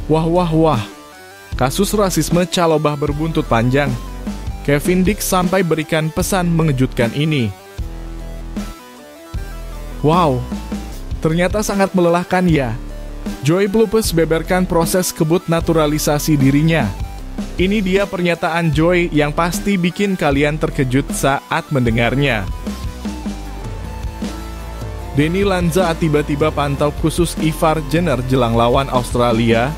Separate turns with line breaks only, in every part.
Wah wah wah, kasus rasisme Calobah berbuntut panjang. Kevin Dick sampai berikan pesan mengejutkan ini. Wow, ternyata sangat melelahkan ya. Joey Pulpes beberkan proses kebut naturalisasi dirinya. Ini dia pernyataan Joey yang pasti bikin kalian terkejut saat mendengarnya. Denny Lanza tiba-tiba pantau khusus Ivar Jenner jelang lawan Australia.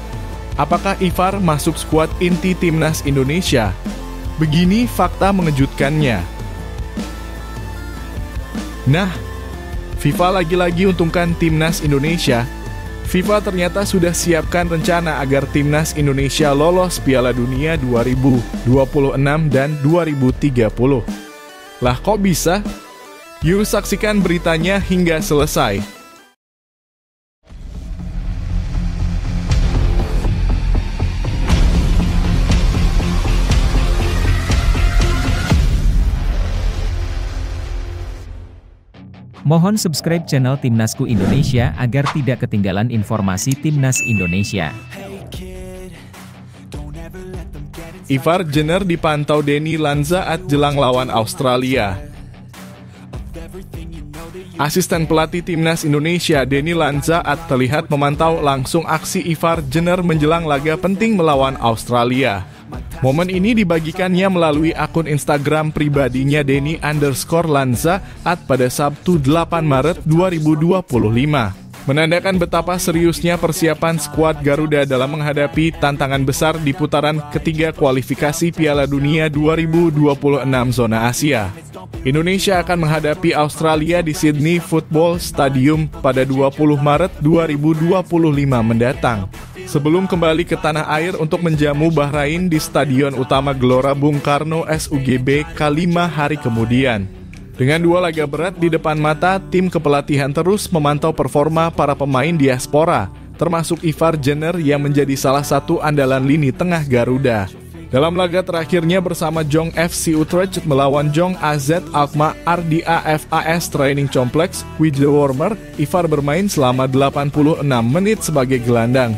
Apakah Ivar masuk skuad inti timnas Indonesia? Begini fakta mengejutkannya. Nah, FIFA lagi-lagi untungkan timnas Indonesia. FIFA ternyata sudah siapkan rencana agar timnas Indonesia lolos Piala Dunia 2026 dan 2030. Lah kok bisa? Yuk saksikan beritanya hingga selesai.
Mohon subscribe channel Timnasku Indonesia agar tidak ketinggalan informasi Timnas Indonesia.
Ivar Jenner dipantau Denny Lanza jelang lawan Australia. Asisten pelatih Timnas Indonesia Denny Lanza terlihat memantau langsung aksi Ivar Jenner menjelang laga penting melawan Australia. Momen ini dibagikannya melalui akun Instagram pribadinya Denny_Lanza pada Sabtu 8 Maret 2025. Menandakan betapa seriusnya persiapan skuad Garuda dalam menghadapi tantangan besar di putaran ketiga kualifikasi Piala Dunia 2026 zona Asia. Indonesia akan menghadapi Australia di Sydney Football Stadium pada 20 Maret 2025 mendatang. Sebelum kembali ke tanah air untuk menjamu Bahrain di Stadion Utama Gelora Bung Karno SUGB K5 hari kemudian. Dengan 2 laga berat di depan mata, tim kepelatihan terus memantau performa para pemain diaspora, termasuk Ivar Jenner yang menjadi salah satu andalan lini tengah Garuda. Dalam laga terakhirnya bersama Jong FC Utrecht melawan Jong AZ Alkmaar di AFAS Training Complex with the Warmer, Ivar bermain selama 86 menit sebagai gelandang.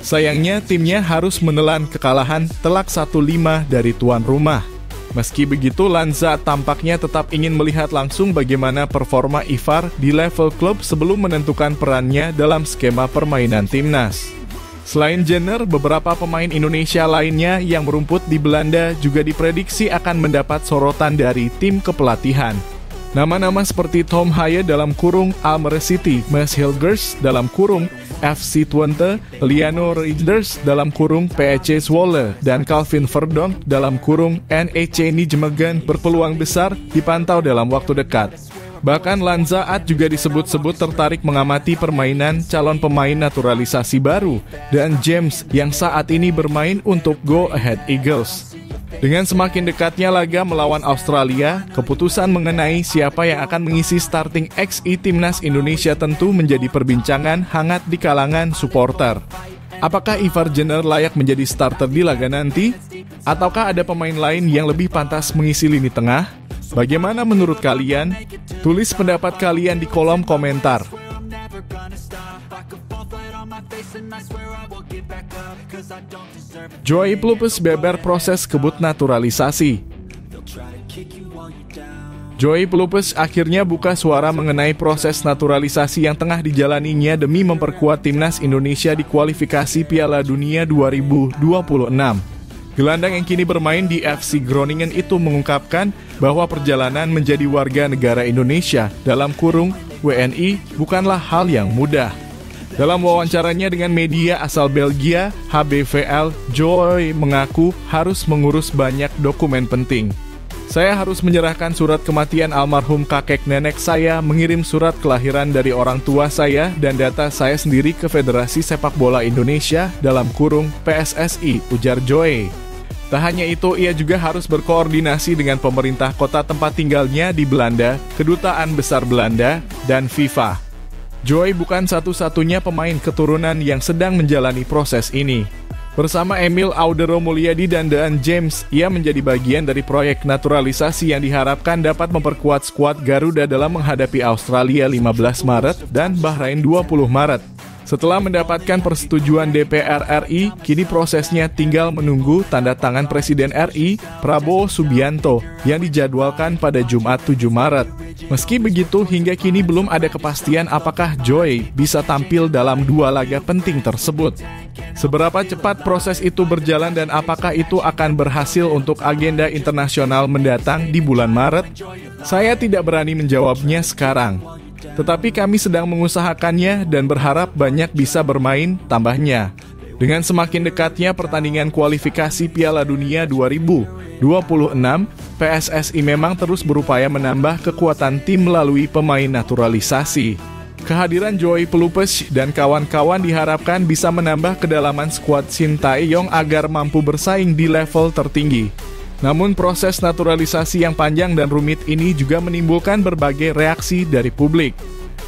Sayangnya timnya harus menelan kekalahan telak 1-5 dari tuan rumah. Meski begitu, Lanza tampaknya tetap ingin melihat langsung bagaimana performa Ivar di level klub sebelum menentukan perannya dalam skema permainan timnas. Selain Jenner, beberapa pemain Indonesia lainnya yang merumput di Belanda juga diprediksi akan mendapat sorotan dari tim kepelatihan. Nama-nama seperti Tom Haye dalam kurung Almere City, Mads Hilgers dalam kurung FC Twente, Liano Reinders dalam kurung PEC Zwolle, dan Calvin Verdonk dalam kurung NEC Nijmegen berpeluang besar dipantau dalam waktu dekat. Bahkan Lanza juga disebut-sebut tertarik mengamati permainan calon pemain naturalisasi baru dan James yang saat ini bermain untuk Go Ahead Eagles. Dengan semakin dekatnya laga melawan Australia, keputusan mengenai siapa yang akan mengisi starting XI Timnas Indonesia tentu menjadi perbincangan hangat di kalangan supporter. Apakah Ivar Jenner layak menjadi starter di laga nanti? Ataukah ada pemain lain yang lebih pantas mengisi lini tengah? Bagaimana menurut kalian? Tulis pendapat kalian di kolom komentar. Joey Pulpes beber proses kebut naturalisasi. Joey Pulpes akhirnya buka suara mengenai proses naturalisasi yang tengah dijalaninya demi memperkuat timnas Indonesia di kualifikasi Piala Dunia 2026. Gelandang yang kini bermain di FC Groningen itu mengungkapkan bahwa perjalanan menjadi warga negara Indonesia dalam kurung WNI bukanlah hal yang mudah. Dalam wawancaranya dengan media asal Belgia, HBVL, Joey mengaku harus mengurus banyak dokumen penting. Saya harus menyerahkan surat kematian almarhum kakek nenek saya, mengirim surat kelahiran dari orang tua saya, dan data saya sendiri ke Federasi Sepak Bola Indonesia dalam kurung PSSI, ujar Joey. Tak hanya itu, ia juga harus berkoordinasi dengan pemerintah kota tempat tinggalnya di Belanda, Kedutaan Besar Belanda, dan FIFA. Joey bukan satu-satunya pemain keturunan yang sedang menjalani proses ini. Bersama Emil Audero Mulyadi dan Daan James, ia menjadi bagian dari proyek naturalisasi yang diharapkan dapat memperkuat skuad Garuda dalam menghadapi Australia 15 Maret dan Bahrain 20 Maret. Setelah mendapatkan persetujuan DPR RI, kini prosesnya tinggal menunggu tanda tangan Presiden RI, Prabowo Subianto, yang dijadwalkan pada Jumat 7 Maret. Meski begitu, hingga kini belum ada kepastian apakah Joy bisa tampil dalam 2 laga penting tersebut. Seberapa cepat proses itu berjalan dan apakah itu akan berhasil untuk agenda internasional mendatang di bulan Maret? Saya tidak berani menjawabnya sekarang. Tetapi kami sedang mengusahakannya dan berharap banyak bisa bermain, tambahnya. Dengan semakin dekatnya pertandingan kualifikasi Piala Dunia 2026, PSSI memang terus berupaya menambah kekuatan tim melalui pemain naturalisasi. Kehadiran Joy Pelupes dan kawan-kawan diharapkan bisa menambah kedalaman skuad Sintayong agar mampu bersaing di level tertinggi. Namun proses naturalisasi yang panjang dan rumit ini juga menimbulkan berbagai reaksi dari publik.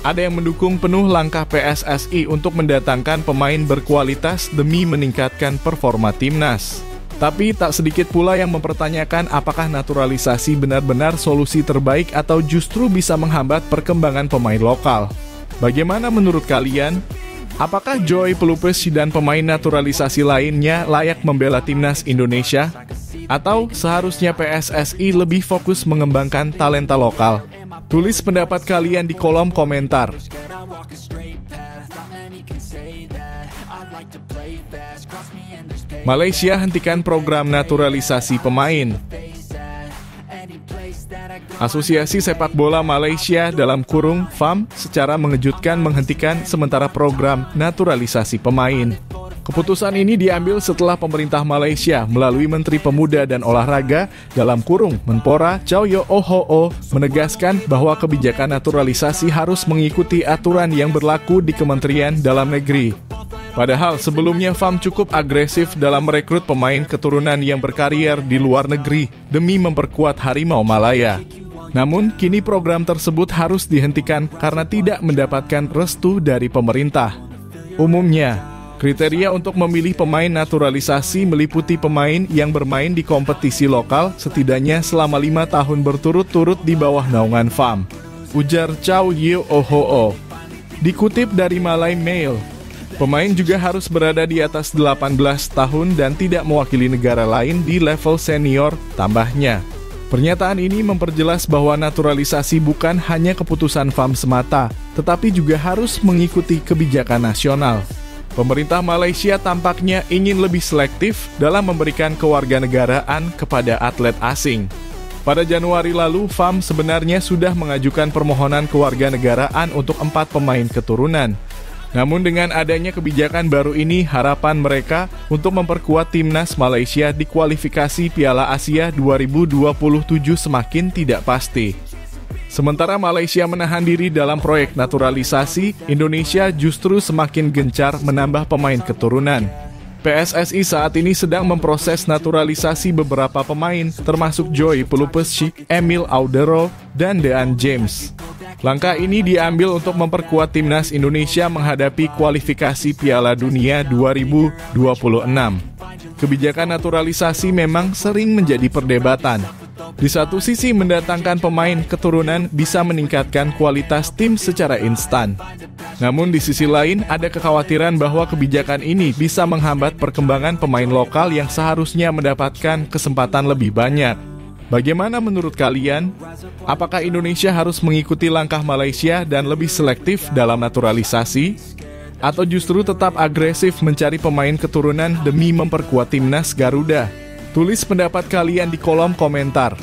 Ada yang mendukung penuh langkah PSSI untuk mendatangkan pemain berkualitas demi meningkatkan performa timnas. Tapi tak sedikit pula yang mempertanyakan apakah naturalisasi benar-benar solusi terbaik atau justru bisa menghambat perkembangan pemain lokal. Bagaimana menurut kalian? Apakah Joy Pelupes dan pemain naturalisasi lainnya layak membela timnas Indonesia? Atau seharusnya PSSI lebih fokus mengembangkan talenta lokal? Tulis pendapat kalian di kolom komentar. Malaysia hentikan program naturalisasi pemain. Asosiasi Sepak Bola Malaysia (FAM) secara mengejutkan menghentikan sementara program naturalisasi pemain. Keputusan ini diambil setelah pemerintah Malaysia melalui Menteri Pemuda dan Olahraga (Menpora Chao Oho'o) menegaskan bahwa kebijakan naturalisasi harus mengikuti aturan yang berlaku di Kementerian Dalam Negeri. Padahal sebelumnya FAM cukup agresif dalam merekrut pemain keturunan yang berkarier di luar negeri demi memperkuat Harimau Malaya. Namun, kini program tersebut harus dihentikan karena tidak mendapatkan restu dari pemerintah. Umumnya, kriteria untuk memilih pemain naturalisasi meliputi pemain yang bermain di kompetisi lokal setidaknya selama 5 tahun berturut-turut di bawah naungan FAM, ujar Chao Oho'o. Dikutip dari Malay Mail, pemain juga harus berada di atas 18 tahun dan tidak mewakili negara lain di level senior, tambahnya. Pernyataan ini memperjelas bahwa naturalisasi bukan hanya keputusan FAM semata, tetapi juga harus mengikuti kebijakan nasional. Pemerintah Malaysia tampaknya ingin lebih selektif dalam memberikan kewarganegaraan kepada atlet asing. Pada Januari lalu, FAM sebenarnya sudah mengajukan permohonan kewarganegaraan untuk 4 pemain keturunan. Namun dengan adanya kebijakan baru ini, harapan mereka untuk memperkuat timnas Malaysia di kualifikasi Piala Asia 2027 semakin tidak pasti. Sementara Malaysia menahan diri dalam proyek naturalisasi, Indonesia justru semakin gencar menambah pemain keturunan. PSSI saat ini sedang memproses naturalisasi beberapa pemain, termasuk Joy Pelupes, Emil Audero, dan Dean James. Langkah ini diambil untuk memperkuat timnas Indonesia menghadapi kualifikasi Piala Dunia 2026. Kebijakan naturalisasi memang sering menjadi perdebatan. Di satu sisi, mendatangkan pemain keturunan bisa meningkatkan kualitas tim secara instan. Namun di sisi lain, ada kekhawatiran bahwa kebijakan ini bisa menghambat perkembangan pemain lokal yang seharusnya mendapatkan kesempatan lebih banyak. Bagaimana menurut kalian? Apakah Indonesia harus mengikuti langkah Malaysia dan lebih selektif dalam naturalisasi? Atau justru tetap agresif mencari pemain keturunan demi memperkuat timnas Garuda? Tulis pendapat kalian di kolom komentar.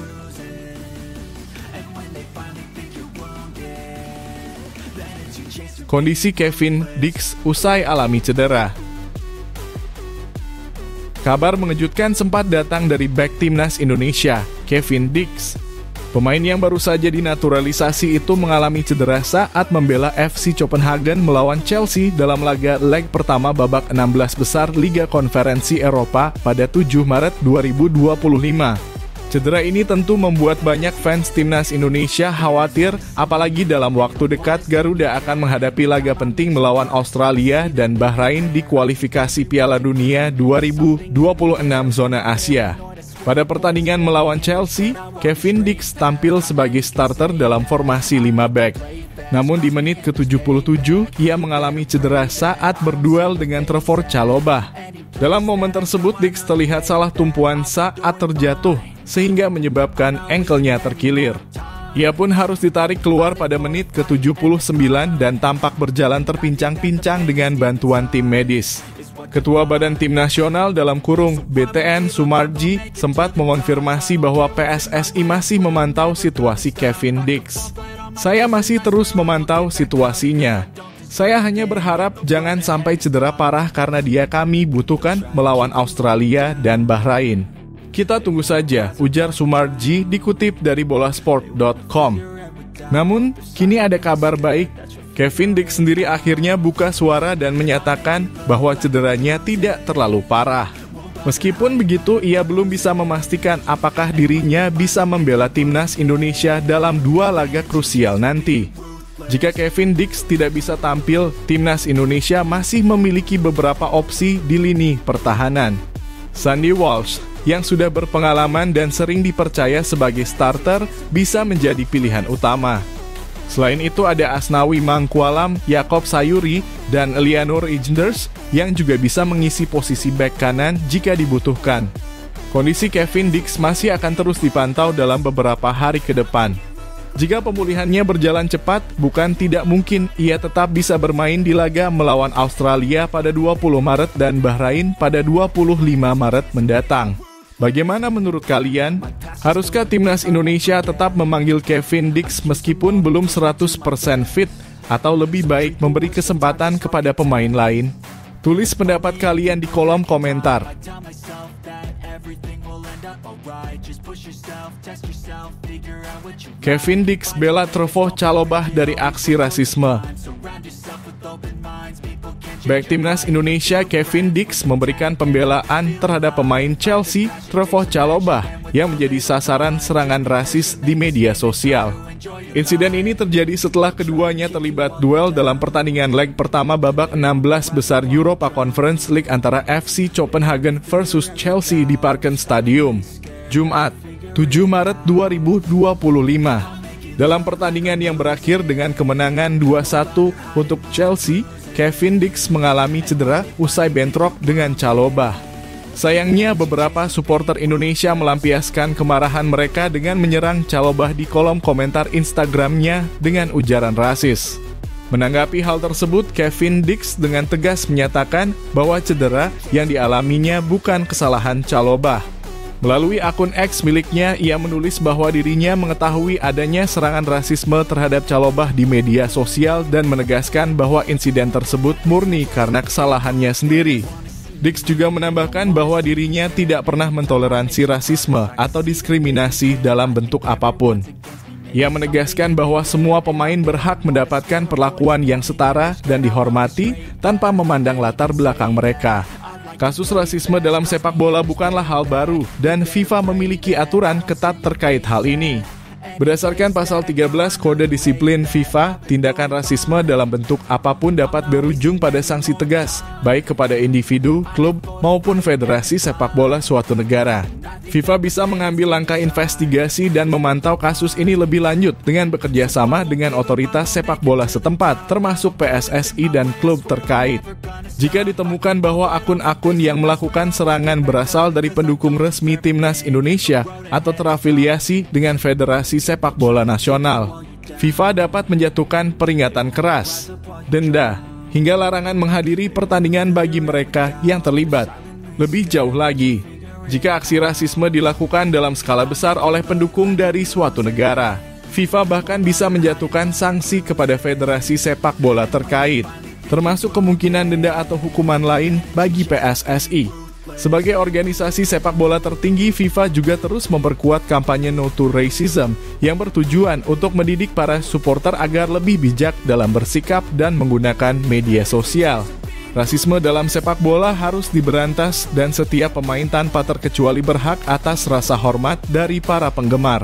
Kondisi Kevin Dix usai alami cedera. Kabar mengejutkan sempat datang dari bek timnas Indonesia, Kevin Dix. Pemain yang baru saja dinaturalisasi itu mengalami cedera saat membela FC Copenhagen melawan Chelsea dalam laga leg pertama babak 16 besar Liga Konferensi Eropa pada 7 Maret 2025. Cedera ini tentu membuat banyak fans timnas Indonesia khawatir, apalagi dalam waktu dekat Garuda akan menghadapi laga penting melawan Australia dan Bahrain di kualifikasi Piala Dunia 2026 zona Asia. Pada pertandingan melawan Chelsea, Kevin Dix tampil sebagai starter dalam formasi 5 back. Namun di menit ke-77, ia mengalami cedera saat berduel dengan Trevor Chalobah. Dalam momen tersebut, Dix terlihat salah tumpuan saat terjatuh, sehingga menyebabkan ankle-nya terkilir. Ia pun harus ditarik keluar pada menit ke-79 dan tampak berjalan terpincang-pincang dengan bantuan tim medis. Ketua Badan Tim Nasional (BTN) Sumarji sempat mengonfirmasi bahwa PSSI masih memantau situasi Kevin Dix. Saya masih terus memantau situasinya. Saya hanya berharap jangan sampai cedera parah karena dia kami butuhkan melawan Australia dan Bahrain. Kita tunggu saja, ujar Sumarji dikutip dari bolasport.com. Namun, kini ada kabar baik. Kevin Dix sendiri akhirnya buka suara dan menyatakan bahwa cederanya tidak terlalu parah. Meskipun begitu, ia belum bisa memastikan apakah dirinya bisa membela timnas Indonesia dalam 2 laga krusial nanti. Jika Kevin Dix tidak bisa tampil, timnas Indonesia masih memiliki beberapa opsi di lini pertahanan. Sandy Walsh, yang sudah berpengalaman dan sering dipercaya sebagai starter, bisa menjadi pilihan utama. Selain itu ada Asnawi Mangkualam, Yakob Sayuri, dan Eleanor Egenders yang juga bisa mengisi posisi bek kanan jika dibutuhkan. Kondisi Kevin Dix masih akan terus dipantau dalam beberapa hari ke depan. Jika pemulihannya berjalan cepat, bukan tidak mungkin ia tetap bisa bermain di laga melawan Australia pada 20 Maret dan Bahrain pada 25 Maret mendatang. Bagaimana menurut kalian? Haruskah timnas Indonesia tetap memanggil Kevin Dix meskipun belum 100% fit? Atau lebih baik memberi kesempatan kepada pemain lain? Tulis pendapat kalian di kolom komentar. Kevin Dix bela Trevor Chalobah dari aksi rasisme. Baik timnas Indonesia, Kevin Dix memberikan pembelaan terhadap pemain Chelsea, Trevor Chalobah, yang menjadi sasaran serangan rasis di media sosial. Insiden ini terjadi setelah keduanya terlibat duel dalam pertandingan leg pertama babak 16 besar Europa Conference League antara FC Copenhagen versus Chelsea di Parken Stadium, Jumat, 7 Maret 2025. Dalam pertandingan yang berakhir dengan kemenangan 2-1 untuk Chelsea, Kevin Dix mengalami cedera usai bentrok dengan Chalobah. Sayangnya, beberapa supporter Indonesia melampiaskan kemarahan mereka dengan menyerang Chalobah di kolom komentar Instagramnya dengan ujaran rasis. Menanggapi hal tersebut, Kevin Dix dengan tegas menyatakan bahwa cedera yang dialaminya bukan kesalahan Chalobah. Melalui akun X miliknya, ia menulis bahwa dirinya mengetahui adanya serangan rasisme terhadap Chalobah di media sosial dan menegaskan bahwa insiden tersebut murni karena kesalahannya sendiri. Dix juga menambahkan bahwa dirinya tidak pernah mentoleransi rasisme atau diskriminasi dalam bentuk apapun. Ia menegaskan bahwa semua pemain berhak mendapatkan perlakuan yang setara dan dihormati tanpa memandang latar belakang mereka. Kasus rasisme dalam sepak bola bukanlah hal baru dan FIFA memiliki aturan ketat terkait hal ini. Berdasarkan pasal 13 Kode Disiplin FIFA, tindakan rasisme dalam bentuk apapun dapat berujung pada sanksi tegas, baik kepada individu, klub, maupun federasi sepak bola suatu negara. FIFA bisa mengambil langkah investigasi dan memantau kasus ini lebih lanjut dengan bekerja sama dengan otoritas sepak bola setempat, termasuk PSSI dan klub terkait. Jika ditemukan bahwa akun-akun yang melakukan serangan berasal dari pendukung resmi timnas Indonesia atau terafiliasi dengan federasi sepak bola nasional, FIFA dapat menjatuhkan peringatan keras, denda, hingga larangan menghadiri pertandingan bagi mereka yang terlibat. Lebih jauh lagi, jika aksi rasisme dilakukan dalam skala besar oleh pendukung dari suatu negara, FIFA bahkan bisa menjatuhkan sanksi kepada federasi sepak bola terkait, termasuk kemungkinan denda atau hukuman lain bagi PSSI. Sebagai organisasi sepak bola tertinggi, FIFA juga terus memperkuat kampanye No to Racism yang bertujuan untuk mendidik para supporter agar lebih bijak dalam bersikap dan menggunakan media sosial. Rasisme dalam sepak bola harus diberantas dan setiap pemain tanpa terkecuali berhak atas rasa hormat dari para penggemar.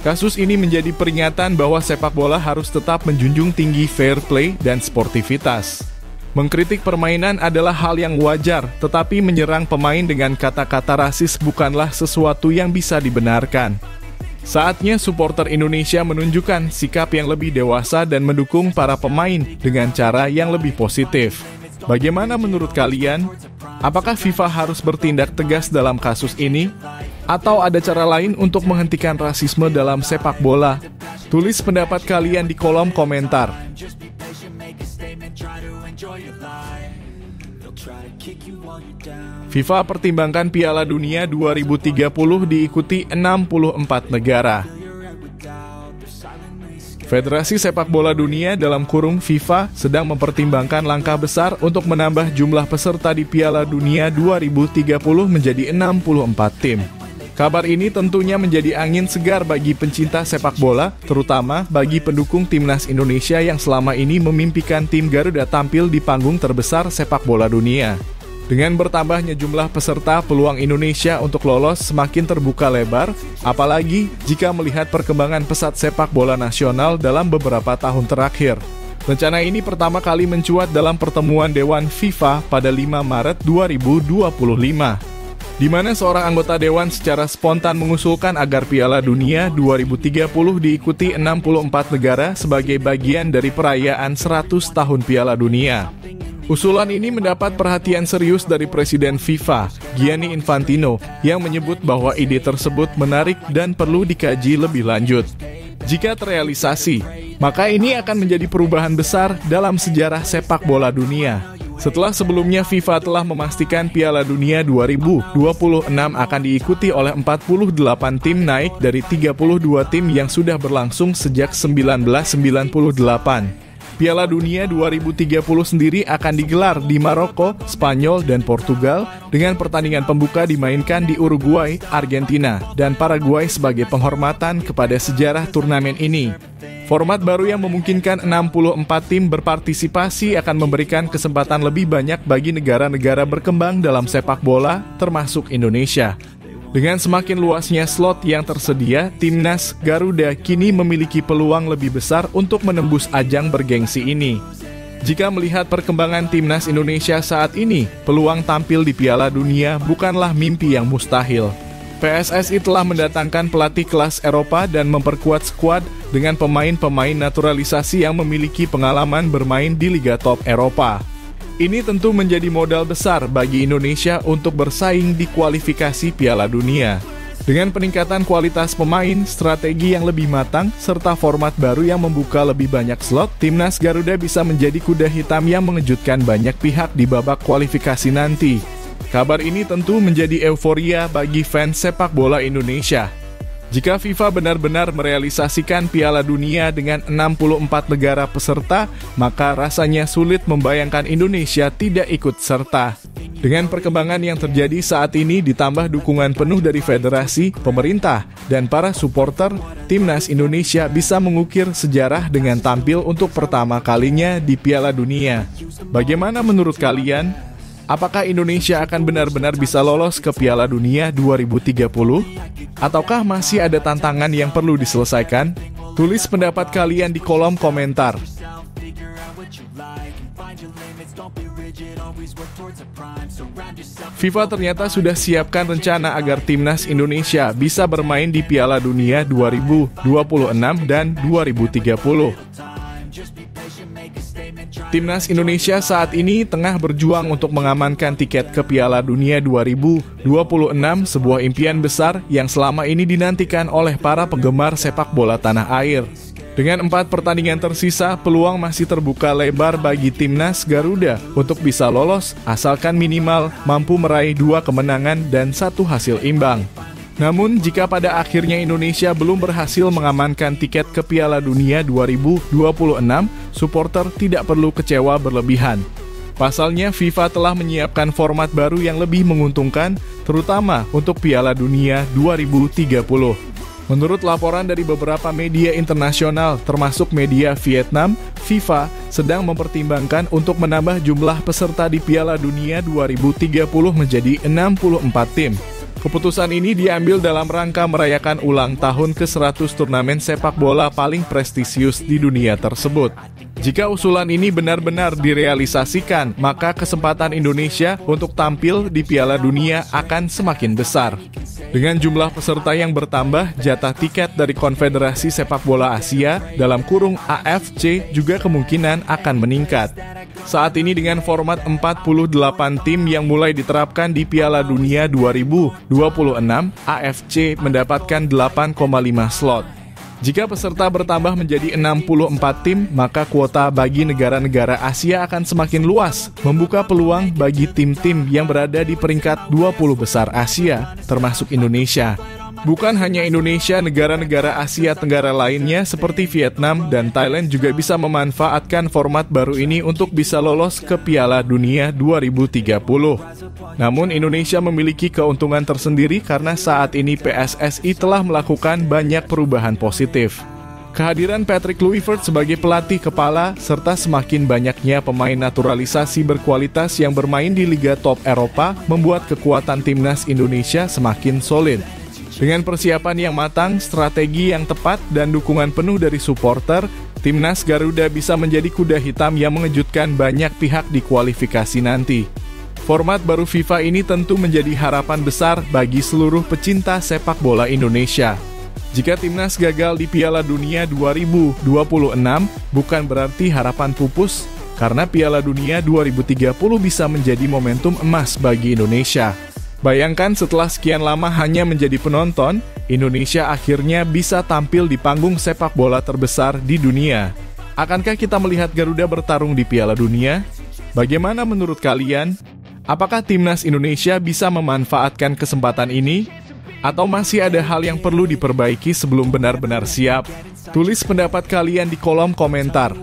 Kasus ini menjadi peringatan bahwa sepak bola harus tetap menjunjung tinggi fair play dan sportivitas. Mengkritik permainan adalah hal yang wajar, tetapi menyerang pemain dengan kata-kata rasis bukanlah sesuatu yang bisa dibenarkan. Saatnya supporter Indonesia menunjukkan sikap yang lebih dewasa dan mendukung para pemain dengan cara yang lebih positif. Bagaimana menurut kalian? Apakah FIFA harus bertindak tegas dalam kasus ini? Atau ada cara lain untuk menghentikan rasisme dalam sepak bola? Tulis pendapat kalian di kolom komentar. FIFA pertimbangkan Piala Dunia 2030 diikuti 64 negara. Federasi Sepak Bola Dunia (FIFA) sedang mempertimbangkan langkah besar untuk menambah jumlah peserta di Piala Dunia 2030 menjadi 64 tim. Kabar ini tentunya menjadi angin segar bagi pencinta sepak bola, terutama bagi pendukung timnas Indonesia yang selama ini memimpikan tim Garuda tampil di panggung terbesar sepak bola dunia. Dengan bertambahnya jumlah peserta, peluang Indonesia untuk lolos semakin terbuka lebar, apalagi jika melihat perkembangan pesat sepak bola nasional dalam beberapa tahun terakhir. Rencana ini pertama kali mencuat dalam pertemuan Dewan FIFA pada 5 Maret 2025. Di mana seorang anggota dewan secara spontan mengusulkan agar Piala Dunia 2030 diikuti 64 negara sebagai bagian dari perayaan 100 tahun Piala Dunia. Usulan ini mendapat perhatian serius dari Presiden FIFA, Gianni Infantino, yang menyebut bahwa ide tersebut menarik dan perlu dikaji lebih lanjut. Jika terrealisasi, maka ini akan menjadi perubahan besar dalam sejarah sepak bola dunia. Setelah sebelumnya FIFA telah memastikan Piala Dunia 2026 akan diikuti oleh 48 tim naik dari 32 tim yang sudah berlangsung sejak 1998. Piala Dunia 2030 sendiri akan digelar di Maroko, Spanyol, dan Portugal dengan pertandingan pembuka dimainkan di Uruguay, Argentina, dan Paraguay sebagai penghormatan kepada sejarah turnamen ini. Format baru yang memungkinkan 64 tim berpartisipasi akan memberikan kesempatan lebih banyak bagi negara-negara berkembang dalam sepak bola, termasuk Indonesia. Dengan semakin luasnya slot yang tersedia, timnas Garuda kini memiliki peluang lebih besar untuk menembus ajang bergengsi ini. Jika melihat perkembangan timnas Indonesia saat ini, peluang tampil di Piala Dunia bukanlah mimpi yang mustahil. PSSI telah mendatangkan pelatih kelas Eropa dan memperkuat skuad dengan pemain-pemain naturalisasi yang memiliki pengalaman bermain di liga top Eropa. Ini tentu menjadi modal besar bagi Indonesia untuk bersaing di kualifikasi Piala Dunia. Dengan peningkatan kualitas pemain, strategi yang lebih matang, serta format baru yang membuka lebih banyak slot, timnas Garuda bisa menjadi kuda hitam yang mengejutkan banyak pihak di babak kualifikasi nanti. Kabar ini tentu menjadi euforia bagi fans sepak bola Indonesia. Jika FIFA benar-benar merealisasikan Piala Dunia dengan 64 negara peserta, maka rasanya sulit membayangkan Indonesia tidak ikut serta. Dengan perkembangan yang terjadi saat ini ditambah dukungan penuh dari federasi, pemerintah, dan para supporter, timnas Indonesia bisa mengukir sejarah dengan tampil untuk pertama kalinya di Piala Dunia. Bagaimana menurut kalian? Apakah Indonesia akan benar-benar bisa lolos ke Piala Dunia 2030? Ataukah masih ada tantangan yang perlu diselesaikan? Tulis pendapat kalian di kolom komentar. FIFA ternyata sudah siapkan rencana agar timnas Indonesia bisa bermain di Piala Dunia 2026 dan 2030. Timnas Indonesia saat ini tengah berjuang untuk mengamankan tiket ke Piala Dunia 2026, sebuah impian besar yang selama ini dinantikan oleh para penggemar sepak bola tanah air. Dengan 4 pertandingan tersisa, peluang masih terbuka lebar bagi timnas Garuda untuk bisa lolos, asalkan minimal mampu meraih 2 kemenangan dan 1 hasil imbang. Namun, jika pada akhirnya Indonesia belum berhasil mengamankan tiket ke Piala Dunia 2026, supporter tidak perlu kecewa berlebihan. Pasalnya, FIFA telah menyiapkan format baru yang lebih menguntungkan, terutama untuk Piala Dunia 2030. Menurut laporan dari beberapa media internasional, termasuk media Vietnam, FIFA sedang mempertimbangkan untuk menambah jumlah peserta di Piala Dunia 2030 menjadi 64 tim. Keputusan ini diambil dalam rangka merayakan ulang tahun ke-100 turnamen sepak bola paling prestisius di dunia tersebut. Jika usulan ini benar-benar direalisasikan, maka kesempatan Indonesia untuk tampil di Piala Dunia akan semakin besar. Dengan jumlah peserta yang bertambah, jatah tiket dari Konfederasi Sepak Bola Asia (AFC) juga kemungkinan akan meningkat. Saat ini dengan format 48 tim yang mulai diterapkan di Piala Dunia 2026, AFC mendapatkan 8,5 slot. Jika peserta bertambah menjadi 64 tim, maka kuota bagi negara-negara Asia akan semakin luas, membuka peluang bagi tim-tim yang berada di peringkat 20 besar Asia, termasuk Indonesia. Bukan hanya Indonesia, negara-negara Asia Tenggara lainnya seperti Vietnam dan Thailand juga bisa memanfaatkan format baru ini untuk bisa lolos ke Piala Dunia 2030. Namun Indonesia memiliki keuntungan tersendiri karena saat ini PSSI telah melakukan banyak perubahan positif. Kehadiran Patrick Kluivert sebagai pelatih kepala serta semakin banyaknya pemain naturalisasi berkualitas yang bermain di Liga Top Eropa membuat kekuatan timnas Indonesia semakin solid. Dengan persiapan yang matang, strategi yang tepat, dan dukungan penuh dari supporter, timnas Garuda bisa menjadi kuda hitam yang mengejutkan banyak pihak di kualifikasi nanti. Format baru FIFA ini tentu menjadi harapan besar bagi seluruh pecinta sepak bola Indonesia. Jika timnas gagal di Piala Dunia 2026, bukan berarti harapan pupus, karena Piala Dunia 2030 bisa menjadi momentum emas bagi Indonesia. Bayangkan setelah sekian lama hanya menjadi penonton, Indonesia akhirnya bisa tampil di panggung sepak bola terbesar di dunia. Akankah kita melihat Garuda bertarung di Piala Dunia? Bagaimana menurut kalian? Apakah timnas Indonesia bisa memanfaatkan kesempatan ini? Atau masih ada hal yang perlu diperbaiki sebelum benar-benar siap? Tulis pendapat kalian di kolom komentar.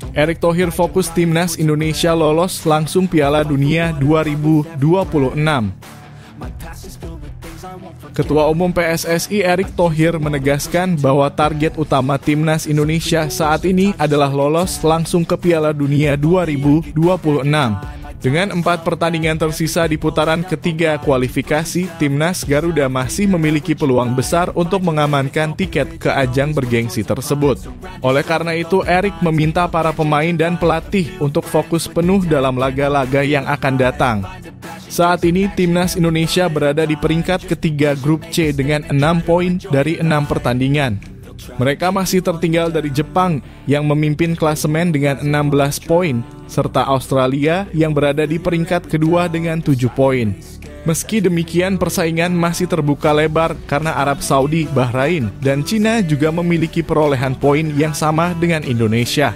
Erick Thohir fokus timnas Indonesia lolos langsung Piala Dunia 2026. Ketua Umum PSSI Erick Thohir menegaskan bahwa target utama timnas Indonesia saat ini adalah lolos langsung ke Piala Dunia 2026. Dengan 4 pertandingan tersisa di putaran ketiga kualifikasi, timnas Garuda masih memiliki peluang besar untuk mengamankan tiket ke ajang bergengsi tersebut. Oleh karena itu, Erick meminta para pemain dan pelatih untuk fokus penuh dalam laga-laga yang akan datang. Saat ini, timnas Indonesia berada di peringkat ketiga grup C dengan 6 poin dari 6 pertandingan. Mereka masih tertinggal dari Jepang yang memimpin klasemen dengan 16 poin, serta Australia yang berada di peringkat kedua dengan 7 poin. Meski demikian, persaingan masih terbuka lebar karena Arab Saudi, Bahrain, dan Cina juga memiliki perolehan poin yang sama dengan Indonesia.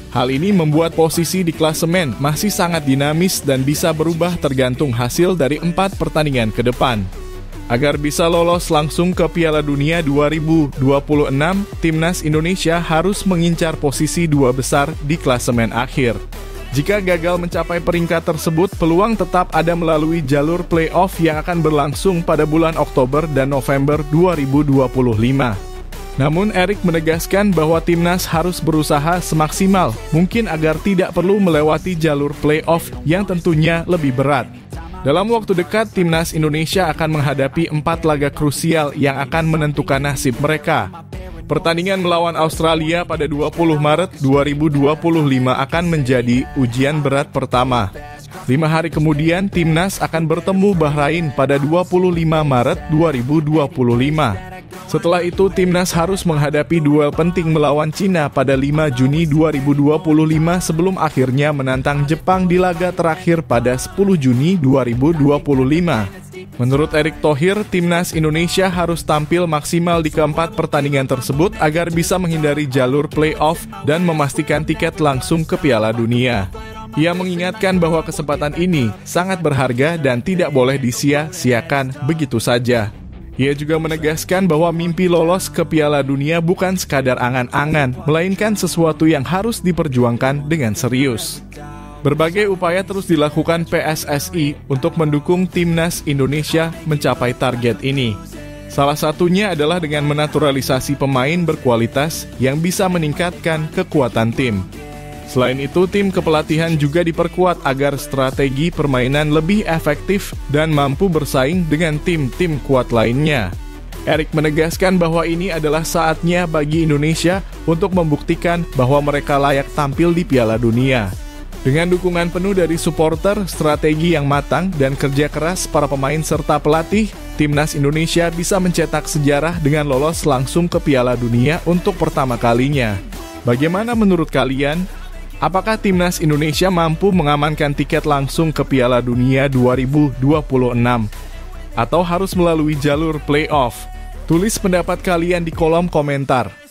Hal ini membuat posisi di klasemen masih sangat dinamis dan bisa berubah tergantung hasil dari 4 pertandingan ke depan. Agar bisa lolos langsung ke Piala Dunia 2026, timnas Indonesia harus mengincar posisi 2 besar di klasemen akhir. Jika gagal mencapai peringkat tersebut, peluang tetap ada melalui jalur play-off yang akan berlangsung pada bulan Oktober dan November 2025. Namun Erick menegaskan bahwa timnas harus berusaha semaksimal mungkin agar tidak perlu melewati jalur play-off yang tentunya lebih berat. Dalam waktu dekat, timnas Indonesia akan menghadapi 4 laga krusial yang akan menentukan nasib mereka. Pertandingan melawan Australia pada 20 Maret 2025 akan menjadi ujian berat pertama. 5 hari kemudian, timnas akan bertemu Bahrain pada 25 Maret 2025. Setelah itu, timnas harus menghadapi duel penting melawan Cina pada 5 Juni 2025 sebelum akhirnya menantang Jepang di laga terakhir pada 10 Juni 2025. Menurut Erick Thohir, timnas Indonesia harus tampil maksimal di keempat pertandingan tersebut agar bisa menghindari jalur play-off dan memastikan tiket langsung ke Piala Dunia. Ia mengingatkan bahwa kesempatan ini sangat berharga dan tidak boleh disia-siakan begitu saja. Ia juga menegaskan bahwa mimpi lolos ke Piala Dunia bukan sekadar angan-angan, melainkan sesuatu yang harus diperjuangkan dengan serius. Berbagai upaya terus dilakukan PSSI untuk mendukung timnas Indonesia mencapai target ini. Salah satunya adalah dengan menaturalisasi pemain berkualitas yang bisa meningkatkan kekuatan tim. Selain itu, tim kepelatihan juga diperkuat agar strategi permainan lebih efektif dan mampu bersaing dengan tim-tim kuat lainnya. Erick menegaskan bahwa ini adalah saatnya bagi Indonesia untuk membuktikan bahwa mereka layak tampil di Piala Dunia. Dengan dukungan penuh dari supporter, strategi yang matang, dan kerja keras para pemain serta pelatih, Timnas Indonesia bisa mencetak sejarah dengan lolos langsung ke Piala Dunia untuk pertama kalinya. Bagaimana menurut kalian? Apakah Timnas Indonesia mampu mengamankan tiket langsung ke Piala Dunia 2026? Atau harus melalui jalur playoff? Tulis pendapat kalian di kolom komentar.